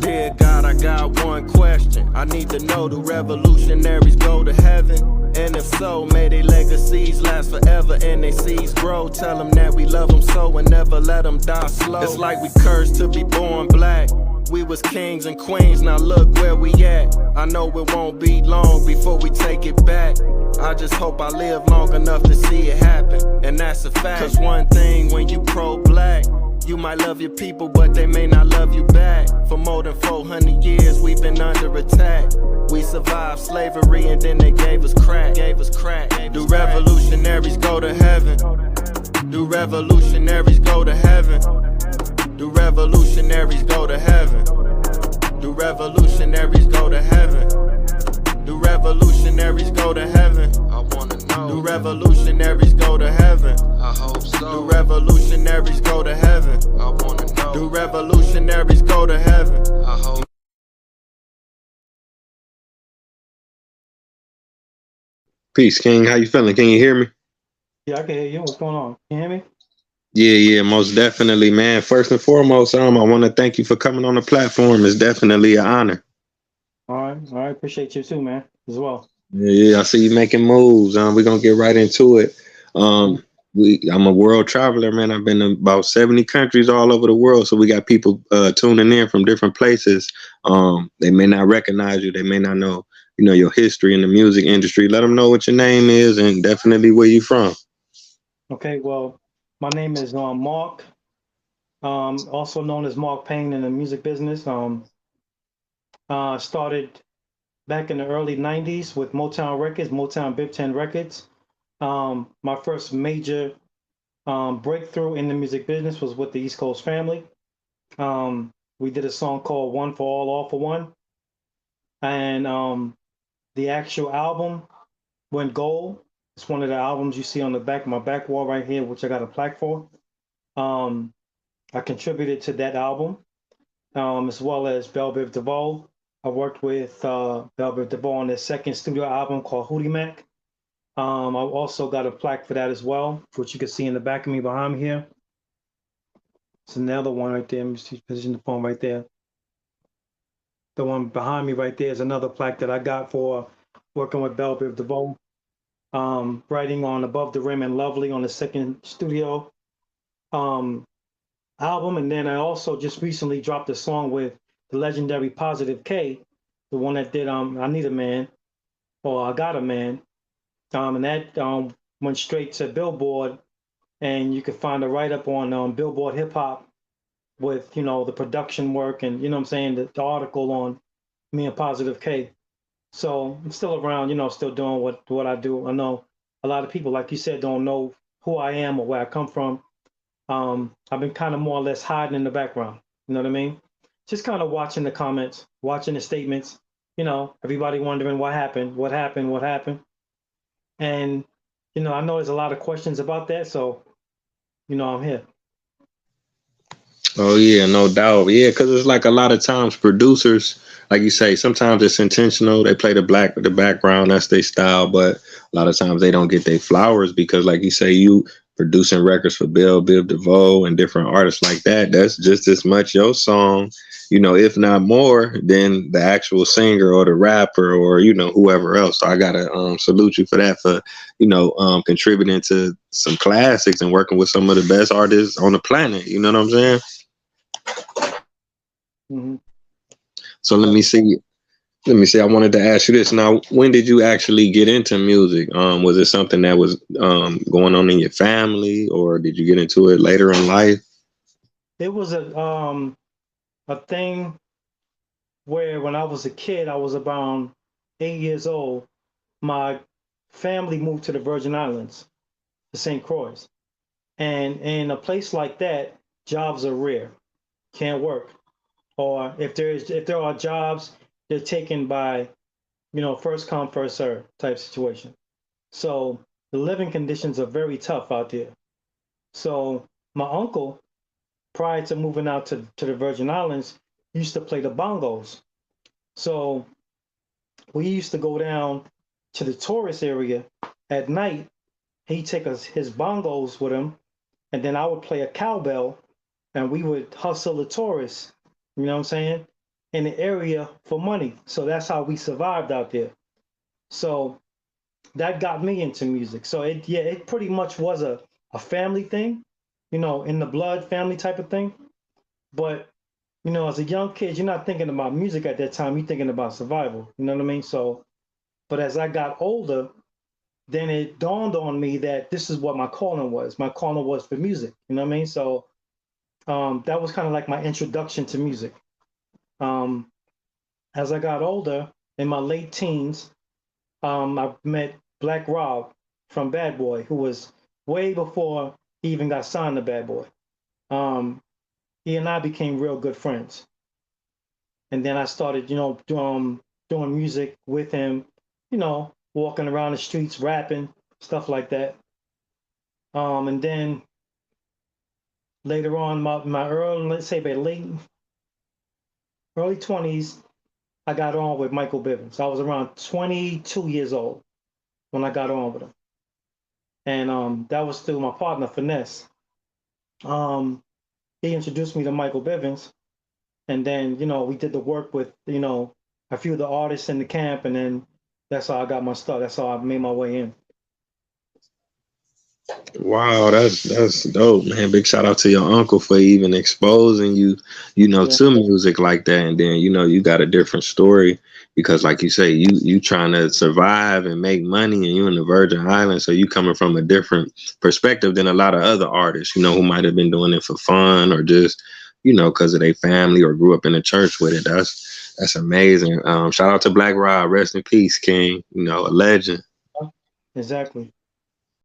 Dear God, I got one question. I need to know, do revolutionaries go to heaven? And if so, may their legacies last forever and their seeds grow. Tell them that we love them so and never let them die slow. It's like we cursed to be born black. We was kings and queens, now look where we at. I know it won't be long before we take it back. I just hope I live long enough to see it happen, and that's a fact. Cause one thing when you pro-black, you might love your people, but they may not love you back. For more than 400 years, we've been under attack. We survived slavery and then they gave us crack. Do revolutionaries go to heaven? Do revolutionaries go to heaven? Do revolutionaries go to heaven? Do revolutionaries go to heaven? Do revolutionaries go to heaven? I wanna know. Do revolutionaries go to heaven? I hope so. Do revolutionaries go to heaven? I wanna know. Do revolutionaries go to heaven? I hope. Peace, King. How you feeling? Can you hear me? Yeah, I can hear you. What's going on? Can you hear me? Yeah, most definitely, man. First and foremost, I want to thank you for coming on the platform. It's definitely an honor. All right. Appreciate you too, man, as well. Yeah, I see you making moves. We're gonna get right into it. Mhm. I'm a world traveler, man. I've been to about 70 countries all over the world. So we got people tuning in from different places. They may not recognize you. They may not know, your history in the music industry. Let them know what your name is and definitely where you from. Okay, well, my name is Mark, also known as Mark Payne in the music business. Started back in the early 90s with Motown Records, Motown Big 10 Records. My first major breakthrough in the music business was with the East Coast Family. We did a song called One for All for One. And the actual album went gold. It's one of the albums you see on the back of my back wall right here, which I got a plaque for. I contributed to that album, as well as Biv DeVoe. I worked with Biv DeVoe on his second studio album called Hootie Mac. I also got a plaque for that as well, which you can see in the back of me behind me here. It's another one right there. Let me see, position the phone right there. The one behind me right there is another plaque that I got for working with Biv DeVoe. Writing on Above the Rim and Lovely on the second studio album. And then I also just recently dropped a song with the legendary Positive K, the one that did I Need a Man or I Got a Man. And that went straight to Billboard, and you can find a write-up on Billboard Hip Hop with, the production work and, what I'm saying, the article on me and Positive K. So I'm still around, still doing what I do. I know a lot of people, like you said, don't know who I am or where I come from. I've been kind of more or less hiding in the background. You know what I mean? Just kind of watching the comments, watching the statements. Everybody wondering what happened, what happened, what happened. And I know there's a lot of questions about that, so I'm here. Oh yeah, no doubt. Yeah, because it's like a lot of times producers, like you say, sometimes it's intentional. They play the background, that's their style, but a lot of times they don't get their flowers because, like you say, you producing records for Biv DeVoe and different artists like that. That's just as much your song, if not more, than the actual singer or the rapper or whoever else. So I gotta salute you for that, for contributing to some classics and working with some of the best artists on the planet. You know what I'm saying? Mm-hmm. So let me see. I wanted to ask you this. Now, when did you actually get into music? Was it something that was going on in your family, or did you get into it later in life? It was a thing where when I was a kid, I was about 8 years old. My family moved to the Virgin Islands, to St. Croix, and in a place like that, jobs are rare, can't work, or if there are jobs, they're taken by first come first serve type situation. So the living conditions are very tough out there. So my uncle, prior to moving out to the Virgin Islands, used to play the bongos. So we used to go down to the tourist area at night. He'd take us his bongos with him, and then I would play a cowbell, and we would hustle the tourists. You know what I'm saying? in the area for money. So that's how we survived out there. So that got me into music. So it pretty much was a family thing, in the blood family type of thing. But as a young kid, you're not thinking about music at that time. You're thinking about survival. You know what I mean? So, but as I got older, then it dawned on me that this is what my calling was. My calling was for music. You know what I mean? So that was kind of like my introduction to music. Um, as I got older, in my late teens, I met Black Rob from Bad Boy, who was way before he even got signed to Bad Boy. He and I became real good friends. And then I started, doing music with him, walking around the streets, rapping, stuff like that. And then later on, my early, let's say by late early 20s, I got on with Michael Bivins. I was around 22 years old when I got on with him. And that was through my partner, Finesse. He introduced me to Michael Bivins. And then, we did the work with, a few of the artists in the camp. And then that's how I got my start. That's how I made my way in. Wow, that's dope, man. Big shout out to your uncle for even exposing you, Yeah. to music like that. And then, you got a different story because like you say, you trying to survive and make money and you in the Virgin Islands. So you coming from a different perspective than a lot of other artists, who might have been doing it for fun or just, because of their family or grew up in the church with it. That's amazing. Shout out to Black Rod, rest in peace, King, a legend. Exactly.